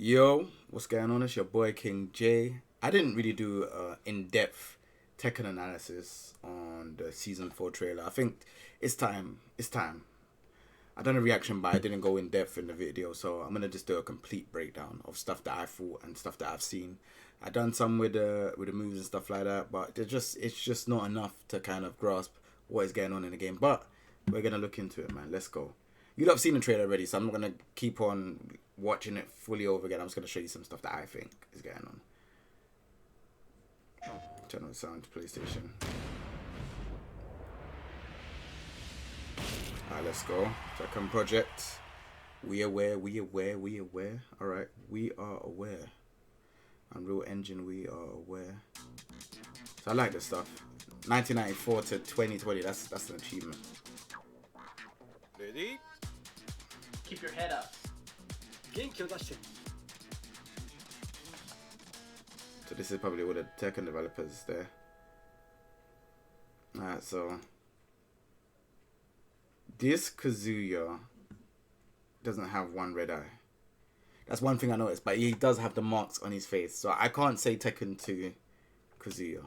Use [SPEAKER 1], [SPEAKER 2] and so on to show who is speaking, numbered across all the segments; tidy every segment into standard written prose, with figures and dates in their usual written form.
[SPEAKER 1] Yo, what's going on? It's your boy King J. I didn't really do in-depth Tekken analysis on the season 4 trailer. I think it's time. It's time. I done a reaction, but I didn't go in depth in the video, so I'm gonna just do a complete breakdown of stuff that I thought and stuff that I've seen. I done some with the moves and stuff like that, but it's just not enough to kind of grasp what is going on in the game. But we're gonna look into it, man. Let's go. You lot have seen the trailer already, so I'm not gonna keep on watching it fully over again. I'm just gonna show you some stuff that I think is going on. Turn on the sound to PlayStation. Alright, let's go. Tekken project. We aware. Alright, we are aware. Unreal Engine, we are aware. So I like this stuff. 1994 to 2020, that's an achievement.
[SPEAKER 2] Ready?
[SPEAKER 3] Keep your head up.
[SPEAKER 1] So this is probably all the Tekken developers there. Alright, so this Kazuya doesn't have one red eye. That's one thing I noticed, but he does have the marks on his face. So I can't say Tekken 2 Kazuya.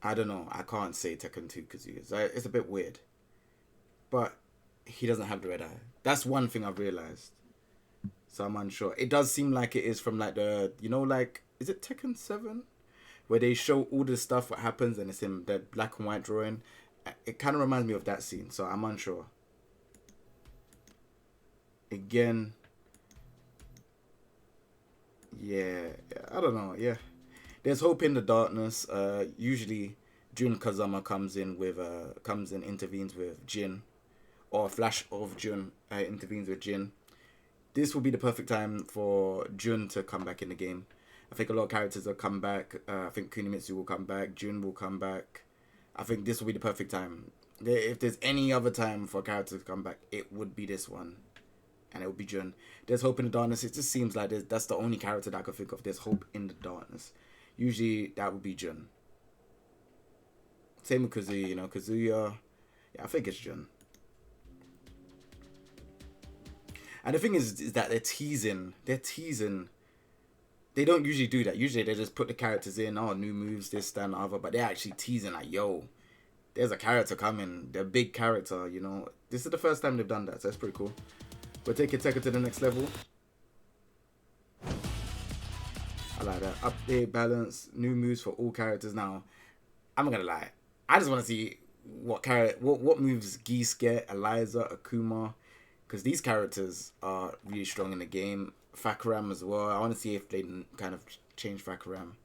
[SPEAKER 1] I don't know. I can't say Tekken 2 Kazuya. So it's a bit weird. But he doesn't have the red eye. That's one thing I've realized. So I'm unsure. It does seem like it is from like the, you know, like, is it Tekken 7? Where they show all the stuff what happens and it's in the black and white drawing. It kind of reminds me of that scene. So I'm unsure. Again. Yeah, I don't know. Yeah. There's hope in the darkness. Usually Jun Kazama comes in, intervenes with Jin. Or Flash of Jun intervenes with Jin. This will be the perfect time for Jun to come back in the game. I think a lot of characters will come back. I think Kunimitsu will come back. Jun will come back. I think this will be the perfect time. If there's any other time for characters to come back, it would be this one. And it would be Jun. There's hope in the darkness. It just seems like that's the only character that I could think of. There's hope in the darkness. Usually that would be Jun. Same with Kazuya, you know. Kazuya, yeah, I think it's Jun. And the thing is that they're teasing. They don't usually do that. Usually they just put the characters in, oh, new moves, this, that, and the other. But they're actually teasing like, yo, there's a character coming. They're a big character, you know. This is the first time they've done that, so that's pretty cool. We're taking Tekken to the next level. I like that. Update, balance, new moves for all characters. Now, I'm not gonna lie. I just want to see what moves Geese get, Eliza, Akuma. Because these characters are really strong in the game. Fakaram as well. I want to see if they kind of change Fakaram.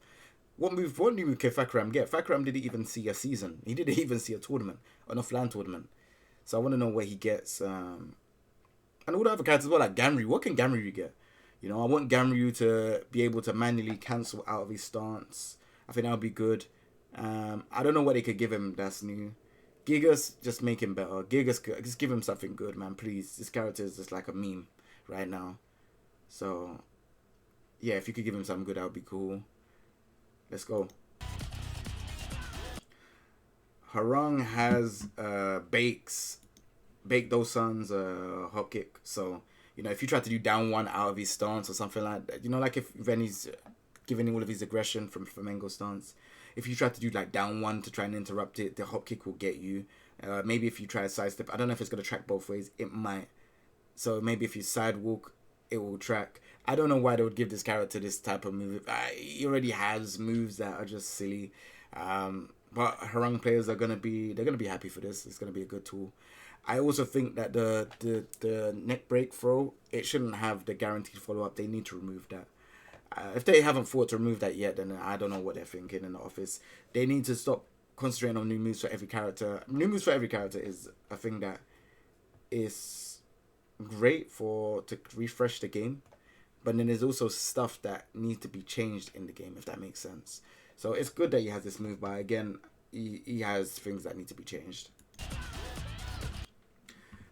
[SPEAKER 1] What new move can Fakaram get? Fakaram didn't even see a season. He didn't even see a tournament. An offline tournament. So I want to know what he gets. And all the other characters as well, like Ganryu. What can Ganryu get? You know, I want Ganryu to be able to manually cancel out of his stance. I think that would be good. I don't know what they could give him that's new. Gigas, just make him better. Gigas, just give him something good, man, please. This character is just like a meme right now. So, yeah, if you could give him something good, that would be cool. Let's go. Harung has Bake those sons hop kick. So, you know, if you try to do down one out of his stance or something like that, you know, like if Rennie's giving all of his aggression from Flamengo stance, if you try to do like down one to try and interrupt it, the hop kick will get you. Maybe if you try a side step, I don't know if it's going to track both ways. It might. So maybe if you side walk, it will track. I don't know why they would give this character this type of move. He already has moves that are just silly. But Harung players are gonna be happy for this. It's gonna be a good tool. I also think that the neck break throw, it shouldn't have the guaranteed follow up. They need to remove that. If they haven't thought to remove that yet, then I don't know what they're thinking in the office. They need to stop concentrating on new moves for every character. New moves for every character is a thing that is great to refresh the game. But then there's also stuff that needs to be changed in the game, if that makes sense. So it's good that he has this move, but again, he has things that need to be changed.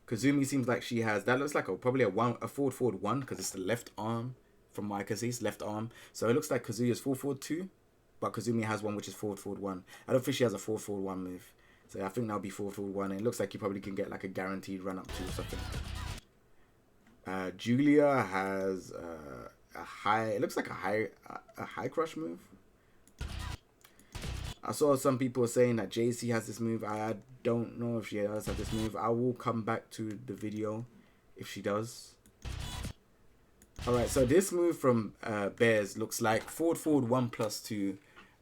[SPEAKER 1] Kazumi seems like she has, that looks like probably a forward one, because it's the left arm. From what I can see, it's left arm. So it looks like Kazuya's forward 2, but Kazumi has one which is forward 1. I don't think she has a forward 1 move. So I think that'll be forward 1. And it looks like you probably can get like a guaranteed run up 2 or something. Julia has a high. It looks like a high crush move. I saw some people saying that JC has this move. I don't know if she does have this move. I will come back to the video if she does. Alright, so this move from Bears looks like forward 1+2,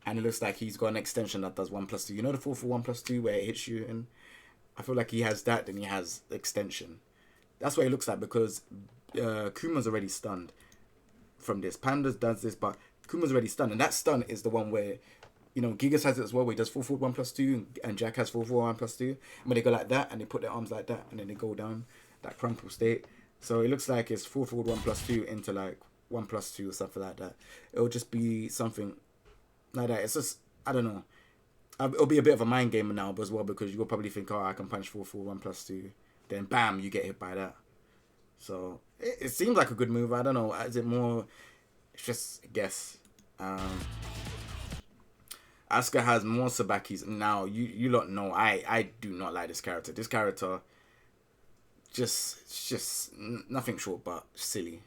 [SPEAKER 1] and it looks like he's got an extension that does 1+2. You know the forward 1+2 where it hits you, and I feel like he has that, then he has extension. That's what it looks like, because Kuma's already stunned from this. Pandas does this, but Kuma's already stunned, and that stun is the one where, you know, Gigas has it as well, where he does forward 1+2, and Jack has forward 1+2. And when they go like that, and they put their arms like that, and then they go down that crumple state. So it looks like it's forward 1+2 into like 1+2 or something like that. It'll just be something like that. It's just, I don't know. It'll be a bit of a mind game now as well, because you'll probably think, oh, I can punch forward 1+2. Then bam, you get hit by that. So it seems like a good move. I don't know. Is it more? It's just a guess. Asuka has more Sabakis. Now you lot know I do not like this character. This character just nothing short but silly.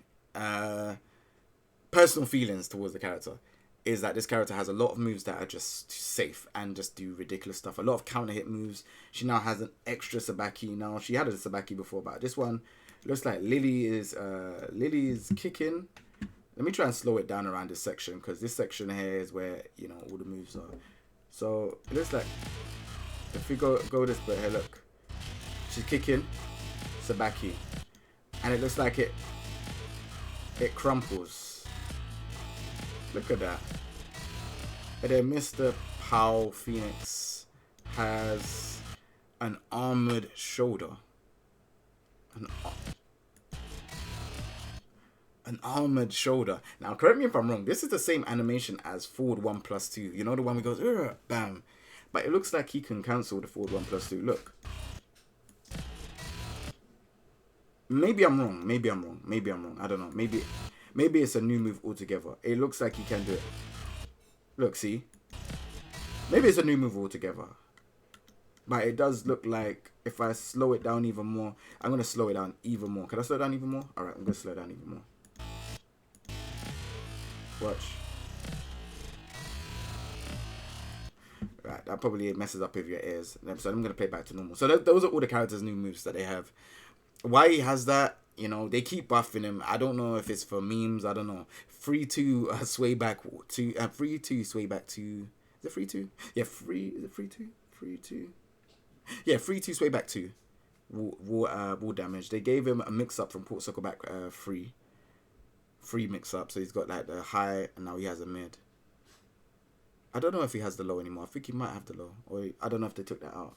[SPEAKER 1] Personal feelings towards the character is that this character has a lot of moves that are just safe and just do ridiculous stuff. A lot of counter hit moves. She now has an extra Sabaki. Now she had a Sabaki before, but this one looks like Lily is kicking. Let me try and slow it down around this section, because this section here is where, you know, all the moves are. So it looks like if we go this bit here, look, she's kicking Sabaki, and it looks like it crumples. Look at that. And then Mr. Powell Phoenix has an armored shoulder. An armored shoulder. Now, correct me if I'm wrong. This is the same animation as forward 1+2. You know, the one where it goes, bam. But it looks like he can cancel the forward 1+2. Look. Maybe I'm wrong. I don't know. Maybe it's a new move altogether. It looks like he can do it. Look, see? Maybe it's a new move altogether. But it does look like if I slow it down even more, I'm going to slow it down even more. Can I slow it down even more? Alright, I'm going to slow it down even more. Watch. Right, that probably messes up with your ears. So I'm going to play back to normal. So those are all the characters' new moves that they have. Why he has that, you know, they keep buffing him. I don't know if it's for memes. I don't know. 3-2 sway back to 3-2 sway back to. Is it 3-2? Yeah, is it 3-2? 3-2. Yeah, 3-2 sway back to wall damage. They gave him a mix up from Port Circle back 3 mix up. So he's got like the high, and now he has a mid. I don't know if he has the low anymore. I think he might have the low, or I don't know if they took that out.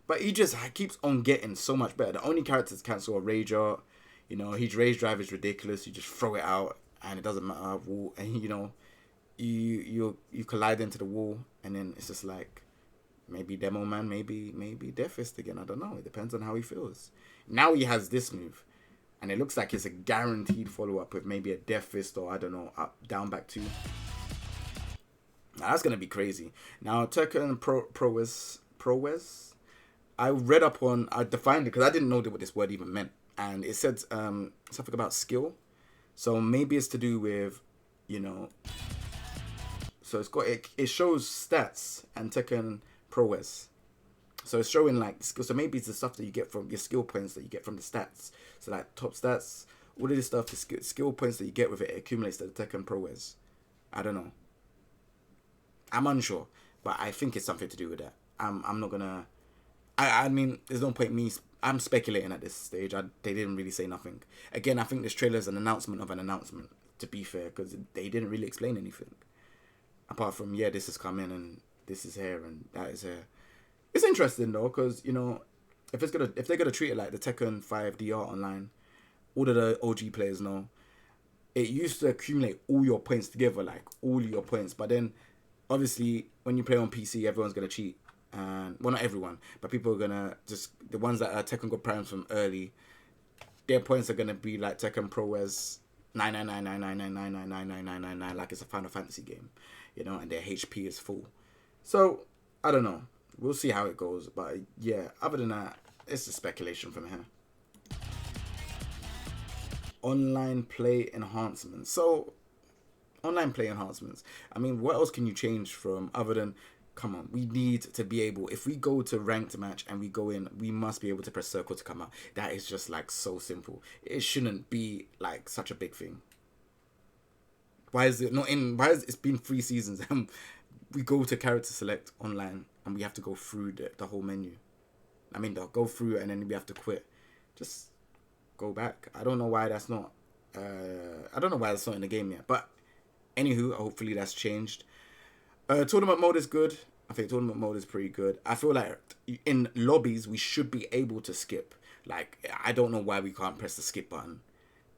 [SPEAKER 1] But he just keeps on getting so much better. The only characters cancel a Rager. You know, his rage drive is ridiculous. You just throw it out, and it doesn't matter. Wall, and you know, you collide into the wall, and then it's just like maybe Demo Man, maybe Death Fist again. I don't know. It depends on how he feels. Now he has this move, and it looks like it's a guaranteed follow up with maybe a Death Fist, or I don't know, up down back 2. Now, that's gonna be crazy. Now Tekken prowess. I read up on, I defined it because I didn't know what this word even meant. And it said something about skill. So maybe it's to do with, you know, so it shows stats and Tekken prowess. So it's showing like skill. So maybe it's the stuff that you get from your skill points that you get from the stats. So like top stats, all of this stuff, the skill points that you get with it accumulates to the Tekken prowess. I don't know. I'm unsure, but I think it's something to do with that. I'm not gonna. I mean, there's no point me. I'm speculating at this stage. They didn't really say nothing. Again, I think this trailer is an announcement of an announcement, to be fair, because they didn't really explain anything. Apart from, yeah, this is coming and this is here and that is here. It's interesting though, because, you know, if they're gonna treat it like the Tekken 5 DR online, all of the OG players know, it used to accumulate all your points together, like all your points. But then, obviously, when you play on PC, everyone's gonna cheat. And well, not everyone, but people are gonna just the ones that are Tekken Go Primes from early. Their points are gonna be like Tekken Prowess 99999999999, like it's a Final Fantasy game, you know, and their HP is full. So I don't know. We'll see how it goes, but yeah. Other than that, it's just speculation from here. online play enhancements. So, online play enhancements. I mean, what else can you change from other than, come on, we need to be able, if we go to ranked match and we go in, we must be able to press circle to come out. That is just like so simple. It shouldn't be like such a big thing. Why is it not in, why is it's been 3 seasons and we go to character select online and we have to go through the whole menu? I mean, they'll go through and then we have to quit. Just go back. I don't know why that's not, I don't know why that's not in the game yet. But anywho, hopefully that's changed. Tournament mode is good. I think tournament mode is pretty good. I feel like in lobbies, we should be able to skip. Like, I don't know why we can't press the skip button.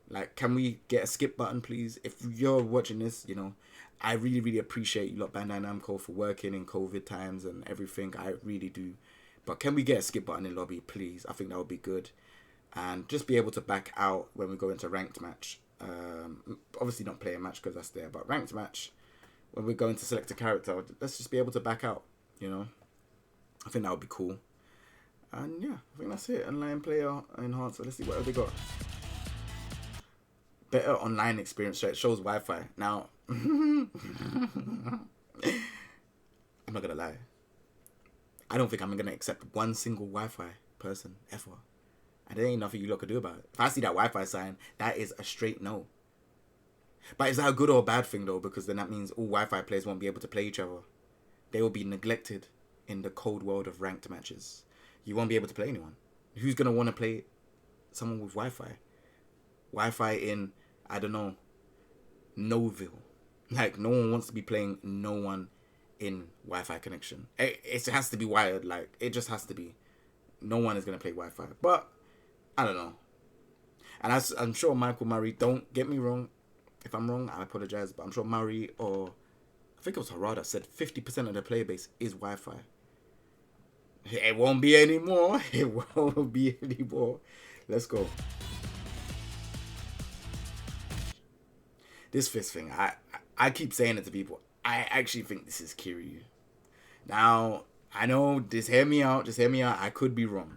[SPEAKER 1] Like, can we get a skip button, please? If you're watching this, you know, I really, really appreciate you lot, Bandai Namco, for working in COVID times and everything. I really do. But can we get a skip button in lobby, please? I think that would be good. And just be able to back out when we go into ranked match. Obviously not play a match because that's there. But ranked match, when we're going to select a character, let's just be able to back out, you know. I think that would be cool. And yeah, I think that's it. Online player enhancer. Let's see what they got. Better online experience. So it shows Wi-Fi. Now, I'm not going to lie. I don't think I'm going to accept one single Wi-Fi person ever. And there ain't nothing you lot could do about it. If I see that Wi-Fi sign, that is a straight no. But is that a good or a bad thing though? Because then that means all Wi-Fi players won't be able to play each other. They will be neglected in the cold world of ranked matches. You won't be able to play anyone. Who's going to want to play someone with Wi-Fi? Wi-Fi in, I don't know, Noville. Like, no one wants to be playing no one in Wi-Fi connection. It has to be wired. Like, it just has to be. No one is going to play Wi-Fi. But, I don't know. And I'm sure Michael Murray, don't get me wrong. If I'm wrong, I apologize. But I'm sure Murray or, I think it was Harada, said 50% of the player base is Wi-Fi. It won't be anymore. It won't be anymore. Let's go. This fist thing, I keep saying it to people. I actually think this is Kiryu. Now, I know, just hear me out. I could be wrong.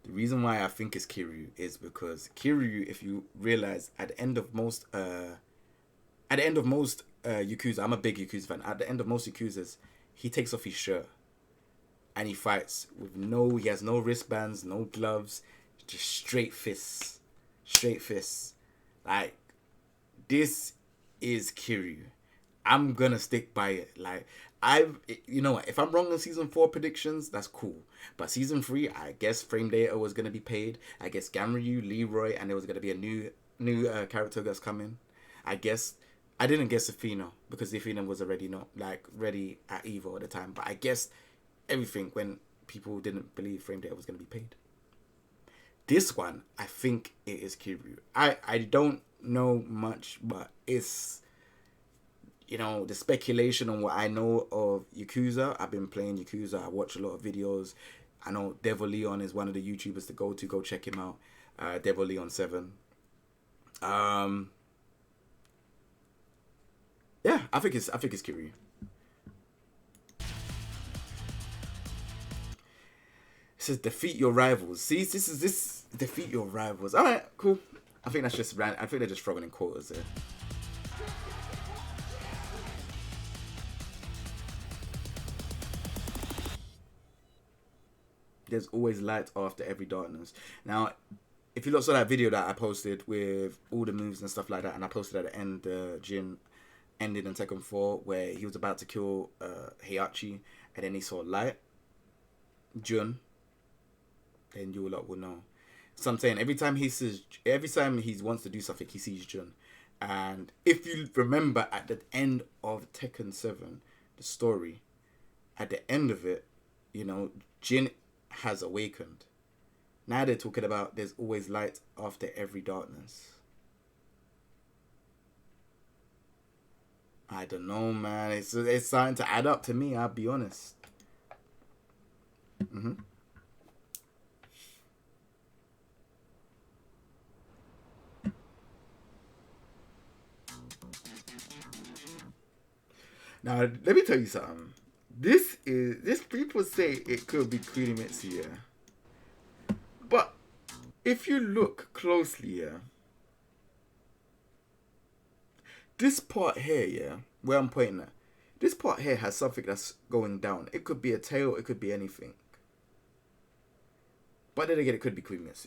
[SPEAKER 1] The reason why I think it's Kiryu is because Kiryu, if you realize, at the end of most Yakuza, I'm a big Yakuza fan. At the end of most Yakuzas, he takes off his shirt and he fights with he has no wristbands, no gloves, just straight fists. Like, this is Kiryu. I'm gonna stick by it. Like, you know what, if I'm wrong in season 4 predictions, that's cool. But season 3, I guess Frame Data was gonna be paid. I guess Gamryu, Leroy, and there was gonna be a new character that's coming. I guess I didn't guess Athena because Athena was already not like ready at Evo at the time. But I guessed everything when people didn't believe Frame Data was gonna be paid. This one, I think it is Kiryu. I don't know much, but it's, you know, the speculation on what I know of Yakuza. I've been playing Yakuza. I watch a lot of videos. I know Devil Leon is one of the YouTubers to go to. Go check him out. Devil Leon 7. Yeah, I think it's Kiryu. It says defeat your rivals. See, this defeat your rivals. All right, cool. I think that's just I think they're just throwing in quotas there. There's always light after every darkness. Now, if you lot saw that video that I posted with all the moves and stuff like that, and I posted at the end, Jin ended in Tekken 4 where he was about to kill Heihachi, and then he saw light, Jun, then you lot will know. So I'm saying every time he wants to do something, he sees Jun. And if you remember at the end of Tekken 7, the story, at the end of it, you know, Jin has awakened. Now they're talking about there's always light after every darkness. I don't know, man. It's starting to add up to me, I'll be honest. Now, let me tell you something. This people say it could be Kunimitsu, yeah. But if you look closely, yeah, this part here, yeah, where I'm pointing at, this part here has something that's going down. It could be a tail, it could be anything. But then again, it could be Kumitsu.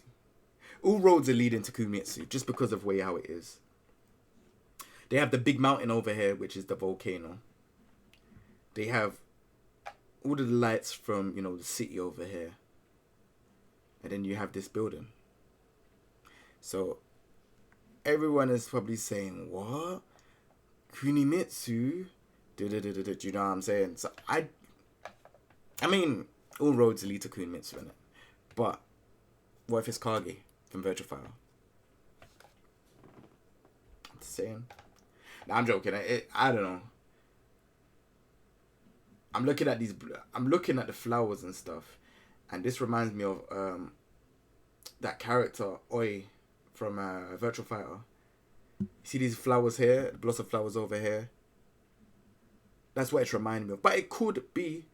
[SPEAKER 1] All roads are leading to Kumitsu just because of way how it is. They have the big mountain over here, which is the volcano. They have all of the lights from, you know, the city over here. And then you have this building. So everyone is probably saying, what? Kunimitsu? Do you know what I'm saying? So I mean, all roads lead to Kunimitsu, innit? But what if it's Kage from Virtual Fire? I'm just saying. Nah, I'm joking. I don't know. I'm looking at the flowers and stuff, and this reminds me of that character Oi from Virtual Fighter. You see these flowers here, the blossom flowers over here. That's what it's reminding me of. But it could be.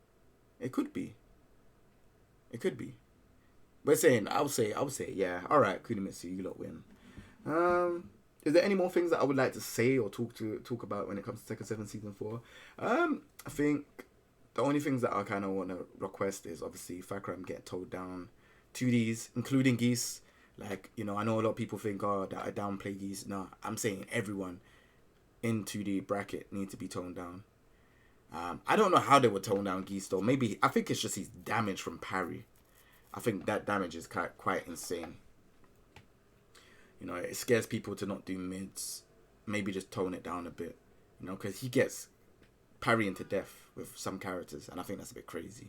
[SPEAKER 1] But saying, I would say, yeah. All right, Kunimitsu, you lot win. Is there any more things that I would like to say or talk about when it comes to Tekken 7 Season 4? I think the only things that I kind of want to request is obviously Fakram get towed down. 2Ds, including Geese. Like, you know, I know a lot of people think, oh, that I downplay Geese. No, I'm saying everyone in 2D bracket need to be toned down. I don't know how they would tone down Geese though. Maybe, I think it's just his damage from parry. I think that damage is quite insane. You know, it scares people to not do mids. Maybe just tone it down a bit. You know, because he gets parrying to death with some characters. And I think that's a bit crazy.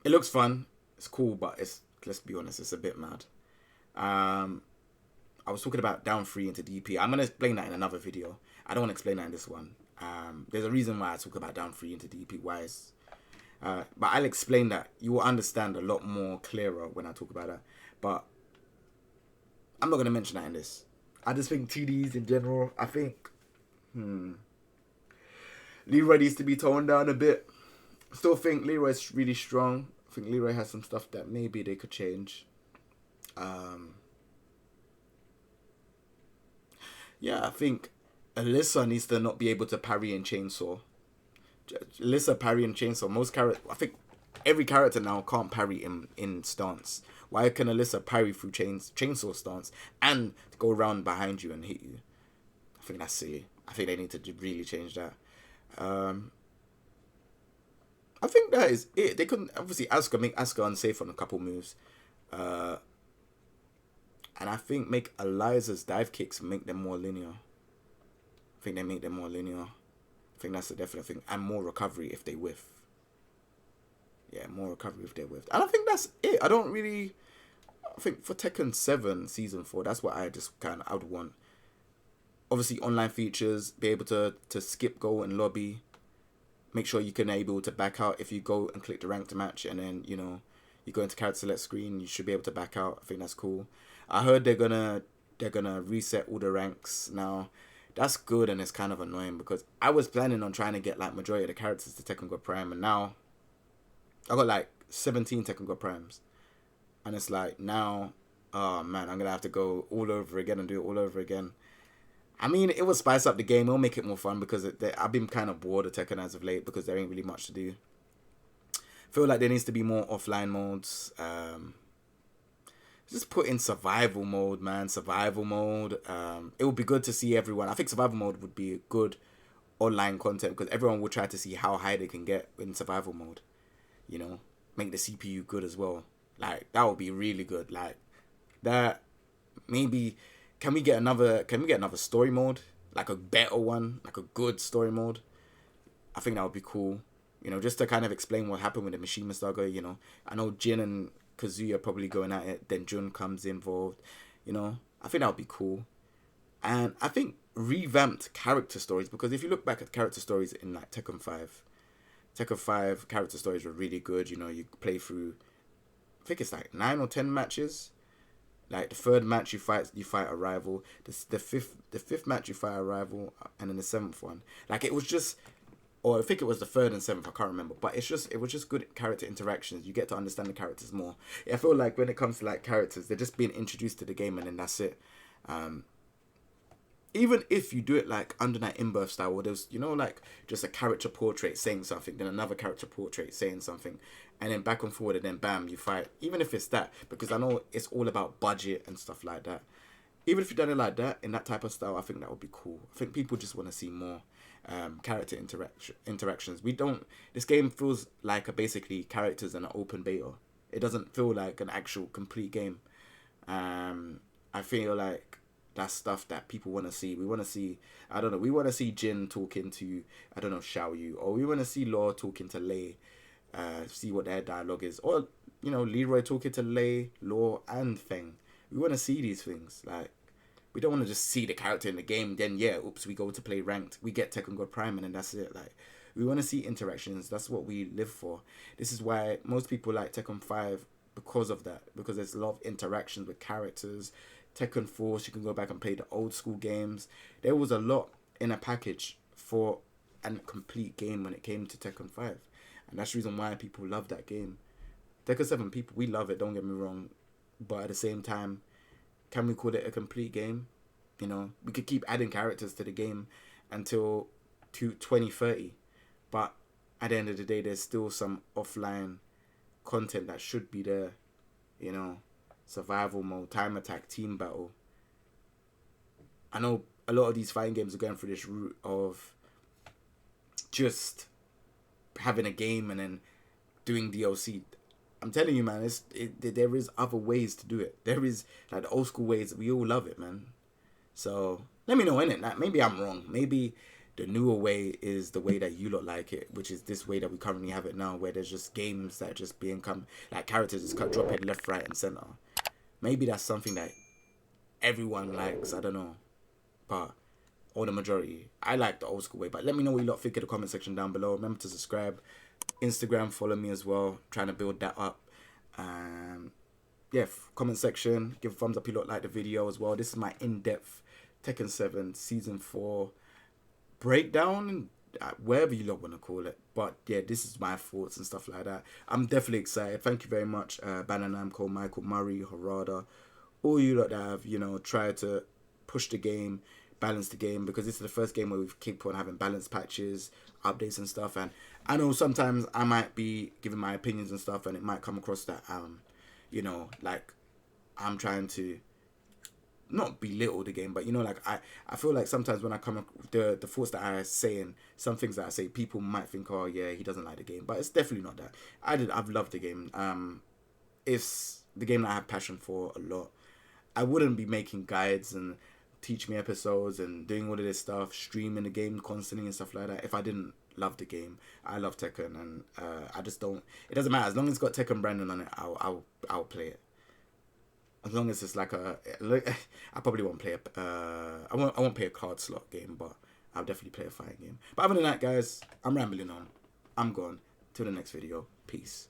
[SPEAKER 1] It looks fun. It's cool, but let's be honest, it's a bit mad. I was talking about down 3 into DP. I'm going to explain that in another video. I don't want to explain that in this one. There's a reason why I talk about down 3 into DP. Why is... but I'll explain that. You will understand a lot more clearer when I talk about that. But I'm not going to mention that in this. I just think 2Ds in general, I think... Leroy needs to be toned down a bit. Still think Leroy's really strong. I think Leroy has some stuff that maybe they could change. Yeah, I think Alyssa needs to not be able to parry and chainsaw. Alyssa parry and chainsaw. Most characters, I think every character now can't parry in stance. Why can Alyssa parry through chainsaw stance and go around behind you and hit you? I think that's silly. I think they need to really change that. I think that is it. They couldn't obviously make Asuka unsafe on a couple moves. And I think make Eliza's dive kicks make them more linear. I think they make them more linear. I think that's a definite thing. And more recovery if they whiff. Yeah, more recovery if they whiff. And I think that's it. I think for Tekken 7 Season 4, that's what I would want. Obviously, online features, be able to skip goal and lobby. Make sure you can able to back out if you go and click the ranked match and then, you know, you go into character select screen, you should be able to back out. I think that's cool. I heard they're gonna reset all the ranks now. That's good and it's kind of annoying because I was planning on trying to get like majority of the characters to Tekken God Prime and now I got like 17 Tekken God Primes. And it's like now, oh man, I'm gonna have to go all over again and do it all over again. I mean, it will spice up the game. It'll make it more fun because I've been kind of bored of Tekken as of late because there ain't really much to do. Feel like there needs to be more offline modes. Just put in survival mode, man. Survival mode. It would be good to see everyone. I think survival mode would be good online content because everyone will try to see how high they can get in survival mode. You know, make the CPU good as well. Like that would be really good. Like that. Maybe can we get another story mode? Like a better one, like a good story mode. I think that would be cool. You know, just to kind of explain what happened with the Mishima saga. You know, I know Jin and Kazuya are probably going at it. Then Jun comes involved. You know, I think that would be cool. And I think revamped character stories because if you look back at character stories in like Tekken 5 character stories were really good. You know, you play through, I think it's like 9 or 10 matches. Like the third match you fight a rival. The fifth match you fight a rival, and then the 7th one. Like it was just or I think it was the third and seventh. I can't remember, but it was just good character interactions. You get to understand the characters more. I feel like when it comes to like characters, they're just being introduced to the game and then that's it. Even if you do it like under that in-birth style, where there's, you know, like just a character portrait saying something, then another character portrait saying something, and then back and forward, and then bam, you fight. Even if it's that, because I know it's all about budget and stuff like that. Even if you done it like that, in that type of style, I think that would be cool. I think people just want to see more character interactions. We don't. This game feels like a basically characters and an open beta. It doesn't feel like an actual complete game. I feel like that's stuff that people want to see. We want to see, I don't know, we want to see Jin talking to, I don't know, Xiao Yu, or we want to see Law talking to Lei, see what their dialogue is, or, you know, Leroy talking to Lei, Law, and Feng. We want to see these things. Like, we don't want to just see the character in the game, then yeah, oops, we go to play ranked, we get Tekken God Prime, and then that's it. Like, we want to see interactions. That's what we live for. This is why most people like Tekken 5 because of that, because there's a lot of interactions with characters. Tekken Force, you can go back and play the old school games. There was a lot in a package for a complete game when it came to Tekken 5. And that's the reason why people love that game. Tekken 7, people, we love it, don't get me wrong. But at the same time, can we call it a complete game? You know, we could keep adding characters to the game until 2030. But at the end of the day, there's still some offline content that should be there, you know. Survival mode, time attack, team battle. I know a lot of these fighting games are going through this route of just having a game and then doing DLC. I'm telling you, man, there is other ways to do it. There is like the old school ways. We all love it, man. So let me know, innit? Like, maybe I'm wrong. Maybe the newer way is the way that you lot like it, which is this way that we currently have it now, where there's just games that are just being like characters just dropping left, right, and center. Maybe that's something that everyone likes. I don't know, but or the majority. I like the old school way. But let me know what you lot think in the comment section down below. Remember to subscribe, Instagram, follow me as well. Trying to build that up. Yeah, comment section. Give a thumbs up if you lot like the video as well. This is my in-depth Tekken 7 Season 4 breakdown, wherever you lot want to call it. But yeah, this is my thoughts and stuff like that. I'm definitely excited. Thank you very much, Bananamco, Michael Murray, Harada, all you lot that have, you know, tried to push the game, balance the game, because this is the first game where we've kept on having balance patches, updates and stuff. And I know sometimes I might be giving my opinions and stuff, and it might come across that you know, like I'm trying to not belittle the game, but you know, like I feel like sometimes when I come the thoughts that I say and some things that I say, people might think, oh yeah, he doesn't like the game, but it's definitely not that. I've loved the game. It's the game that I have passion for a lot. I wouldn't be making guides and teach me episodes and doing all of this stuff, streaming the game constantly and stuff like that, if I didn't love the game. I love Tekken, and I just don't. It doesn't matter as long as it's got Tekken branding on it. I'll play it. As long as it's like I probably won't play I won't play a card slot game, but I'll definitely play a fighting game. But other than that, guys, I'm rambling on. I'm gone. Till the next video. Peace.